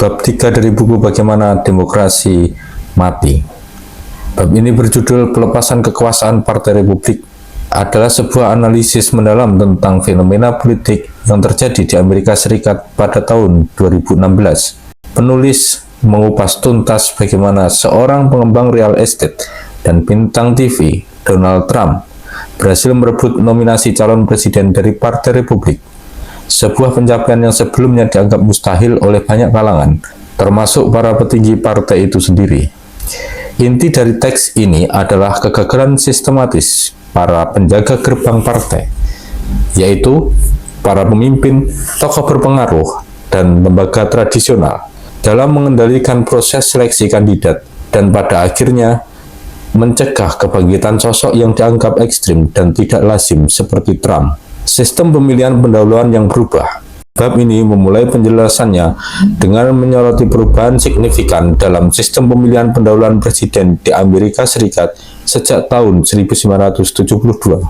Bab 3 dari buku Bagaimana Demokrasi Mati. Bab ini berjudul Pelepasan Kekuasaan Partai Republik, adalah sebuah analisis mendalam tentang fenomena politik yang terjadi di Amerika Serikat pada tahun 2016. Penulis mengupas tuntas bagaimana seorang pengembang real estate dan bintang TV, Donald Trump, berhasil merebut nominasi calon presiden dari Partai Republik. Sebuah pencapaian yang sebelumnya dianggap mustahil oleh banyak kalangan, termasuk para petinggi partai itu sendiri. Inti dari teks ini adalah kegagalan sistematis para penjaga gerbang partai, yaitu para pemimpin, tokoh berpengaruh, dan lembaga tradisional dalam mengendalikan proses seleksi kandidat dan pada akhirnya mencegah kebangkitan sosok yang dianggap ekstrim dan tidak lazim seperti Trump. Sistem pemilihan pendahuluan yang berubah. Bab ini memulai penjelasannya dengan menyoroti perubahan signifikan dalam sistem pemilihan pendahuluan presiden di Amerika Serikat sejak tahun 1972.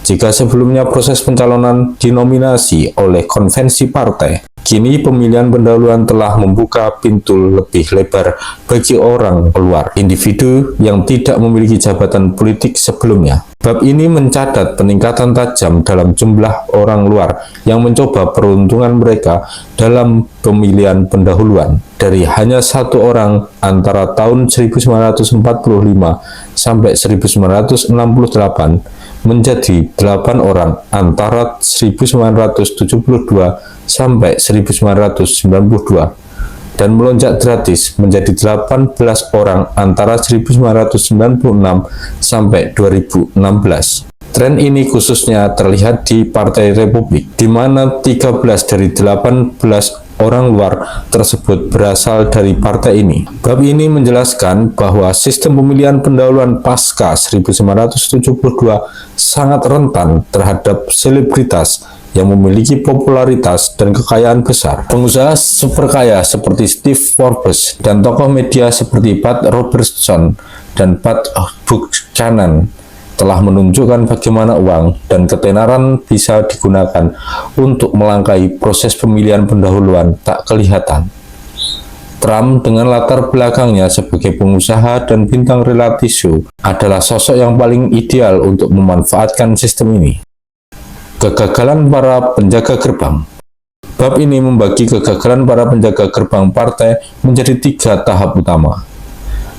Jika sebelumnya proses pencalonan dinominasi oleh konvensi partai, kini pemilihan pendahuluan telah membuka pintu lebih lebar bagi orang luar, individu yang tidak memiliki jabatan politik sebelumnya. Bab ini mencatat peningkatan tajam dalam jumlah orang luar yang mencoba peruntungan mereka dalam pemilihan pendahuluan, dari hanya satu orang antara tahun 1945 sampai 1968 menjadi 8 orang antara 1972 sampai 1992 dan melonjak drastis menjadi 18 orang antara 1996 sampai 2016. Tren ini khususnya terlihat di Partai Republik, di mana 13 dari 18 orang luar tersebut berasal dari partai ini. Bab ini menjelaskan bahwa sistem pemilihan pendahuluan pasca 1972 sangat rentan terhadap selebritas yang memiliki popularitas dan kekayaan besar. Pengusaha super kaya seperti Steve Forbes dan tokoh media seperti Pat Robertson dan Pat Buchanan telah menunjukkan bagaimana uang dan ketenaran bisa digunakan untuk melangkahi proses pemilihan pendahuluan tak kelihatan. Trump dengan latar belakangnya sebagai pengusaha dan bintang reality show adalah sosok yang paling ideal untuk memanfaatkan sistem ini. Kegagalan para penjaga gerbang. Bab ini membagi kegagalan para penjaga gerbang partai menjadi 3 tahap utama.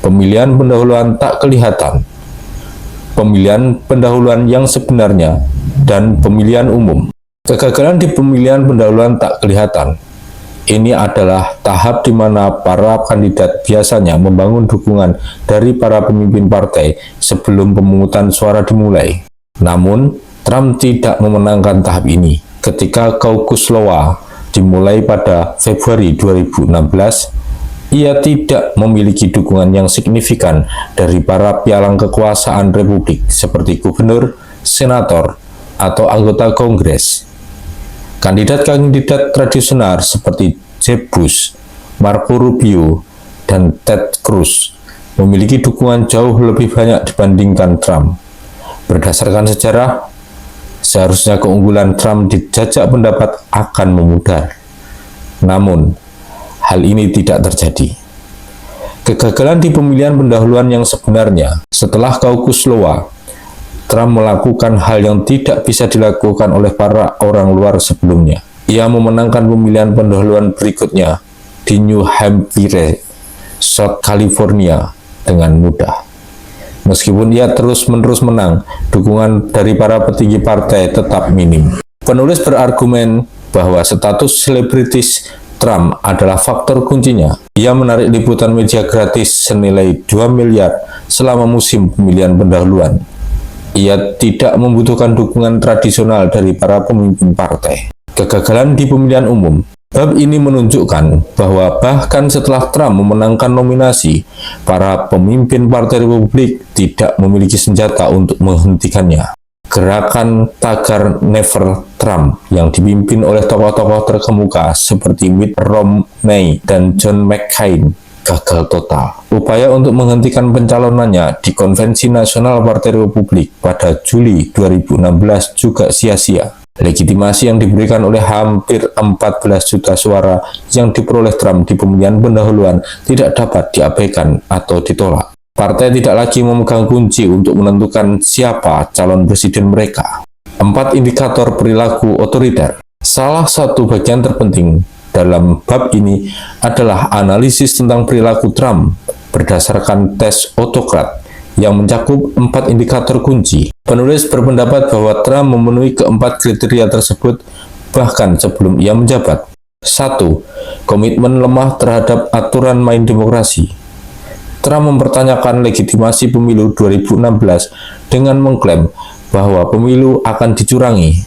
Pemilihan pendahuluan tak kelihatan, pemilihan pendahuluan yang sebenarnya, dan pemilihan umum. Kegagalan di pemilihan pendahuluan tak kelihatan. Ini adalah tahap di mana para kandidat biasanya membangun dukungan dari para pemimpin partai sebelum pemungutan suara dimulai. Namun, Trump tidak memenangkan tahap ini. Ketika Caucus Iowa dimulai pada Februari 2016, ia tidak memiliki dukungan yang signifikan dari para pialang kekuasaan Republik seperti gubernur, senator, atau anggota Kongres. Kandidat-kandidat tradisional seperti Jeb Bush, Marco Rubio, dan Ted Cruz memiliki dukungan jauh lebih banyak dibandingkan Trump. Berdasarkan sejarah, seharusnya keunggulan Trump di jajak pendapat akan memudar. Namun, hal ini tidak terjadi. Kegagalan di pemilihan pendahuluan yang sebenarnya. Setelah Caucus Iowa, Trump melakukan hal yang tidak bisa dilakukan oleh para orang luar sebelumnya. Ia memenangkan pemilihan pendahuluan berikutnya di New Hampshire, South California dengan mudah. Meskipun ia terus-menerus menang, dukungan dari para petinggi partai tetap minim. Penulis berargumen bahwa status selebritis Trump adalah faktor kuncinya. Ia menarik liputan media gratis senilai 2 miliar selama musim pemilihan pendahuluan. Ia tidak membutuhkan dukungan tradisional dari para pemimpin partai. Kegagalan di pemilihan umum. Bab ini menunjukkan bahwa bahkan setelah Trump memenangkan nominasi, para pemimpin Partai Republik tidak memiliki senjata untuk menghentikannya. Gerakan tagar Never Trump yang dipimpin oleh tokoh-tokoh terkemuka seperti Mitt Romney dan John McCain gagal total. Upaya untuk menghentikan pencalonannya di Konvensi Nasional Partai Republik pada Juli 2016 juga sia-sia. Legitimasi yang diberikan oleh hampir 14 juta suara yang diperoleh Trump di pemilihan pendahuluan tidak dapat diabaikan atau ditolak. Partai tidak lagi memegang kunci untuk menentukan siapa calon presiden mereka. 4 indikator perilaku otoriter. Salah satu bagian terpenting dalam bab ini adalah analisis tentang perilaku Trump berdasarkan tes otokrat yang mencakup 4 indikator kunci. Penulis berpendapat bahwa Trump memenuhi keempat kriteria tersebut bahkan sebelum ia menjabat. 1. Komitmen lemah terhadap aturan main demokrasi. Trump mempertanyakan legitimasi pemilu 2016 dengan mengklaim bahwa pemilu akan dicurangi.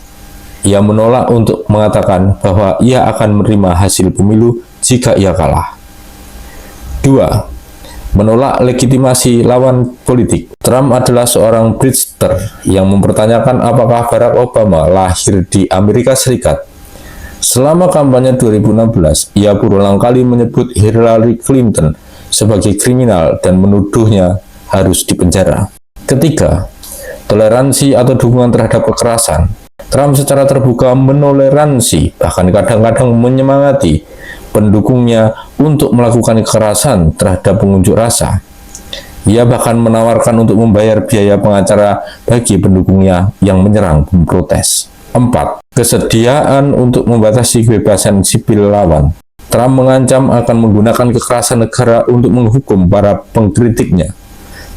Ia menolak untuk mengatakan bahwa ia akan menerima hasil pemilu jika ia kalah. 2. Menolak legitimasi lawan politik. Trump adalah seorang trickster yang mempertanyakan apakah Barack Obama lahir di Amerika Serikat. Selama kampanye 2016, ia berulang kali menyebut Hillary Clinton sebagai kriminal dan menuduhnya harus dipenjara. Ketiga, toleransi atau dukungan terhadap kekerasan. Trump secara terbuka menoleransi, bahkan kadang-kadang menyemangati pendukungnya untuk melakukan kekerasan terhadap pengunjuk rasa. Ia bahkan menawarkan untuk membayar biaya pengacara bagi pendukungnya yang menyerang pemprotes. 4. Kesediaan untuk membatasi kebebasan sipil lawan. Trump mengancam akan menggunakan kekerasan negara untuk menghukum para pengkritiknya,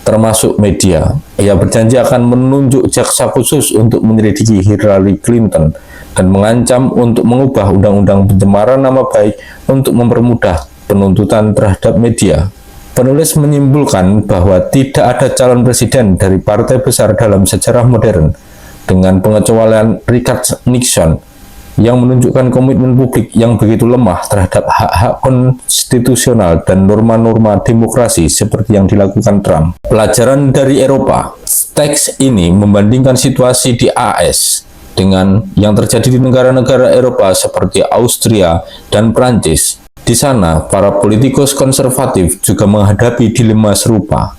termasuk media. Ia berjanji akan menunjuk jaksa khusus untuk menyelidiki Hillary Clinton dan mengancam untuk mengubah undang-undang pencemaran nama baik untuk mempermudah penuntutan terhadap media. Penulis menyimpulkan bahwa tidak ada calon presiden dari partai besar dalam sejarah modern, dengan pengecualian Richard Nixon, yang menunjukkan komitmen publik yang begitu lemah terhadap hak-hak konstitusional dan norma-norma demokrasi seperti yang dilakukan Trump. Pelajaran dari Eropa. Teks ini membandingkan situasi di AS dengan yang terjadi di negara-negara Eropa seperti Austria dan Prancis. Di sana, para politikus konservatif juga menghadapi dilema serupa.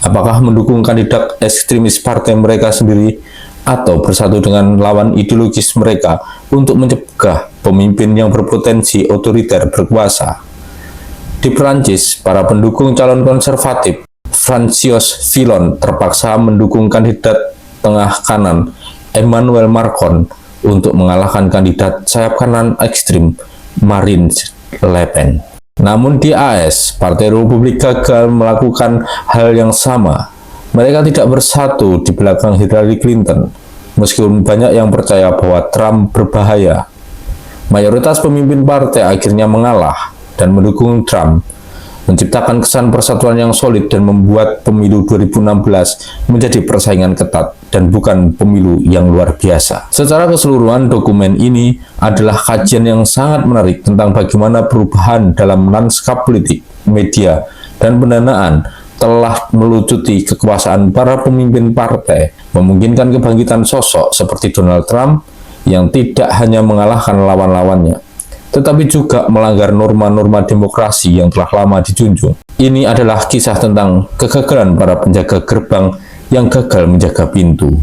Apakah mendukung kandidat ekstremis partai mereka sendiri atau bersatu dengan lawan ideologis mereka untuk mencegah pemimpin yang berpotensi otoriter berkuasa. Di Prancis, para pendukung calon konservatif François Fillon terpaksa mendukung kandidat tengah kanan Emmanuel Macron untuk mengalahkan kandidat sayap kanan ekstrim Marine Le Pen. Namun di AS, Partai Republik gagal melakukan hal yang sama. Mereka tidak bersatu di belakang Hillary Clinton, meskipun banyak yang percaya bahwa Trump berbahaya. Mayoritas pemimpin partai akhirnya mengalah dan mendukung Trump, menciptakan kesan persatuan yang solid dan membuat pemilu 2016 menjadi persaingan ketat dan bukan pemilu yang luar biasa. Secara keseluruhan, dokumen ini adalah kajian yang sangat menarik tentang bagaimana perubahan dalam lanskap politik, media, dan pendanaan telah melucuti kekuasaan para pemimpin partai, memungkinkan kebangkitan sosok seperti Donald Trump yang tidak hanya mengalahkan lawan-lawannya, tetapi juga melanggar norma-norma demokrasi yang telah lama dijunjung. Ini adalah kisah tentang kegagalan para penjaga gerbang yang gagal menjaga pintu.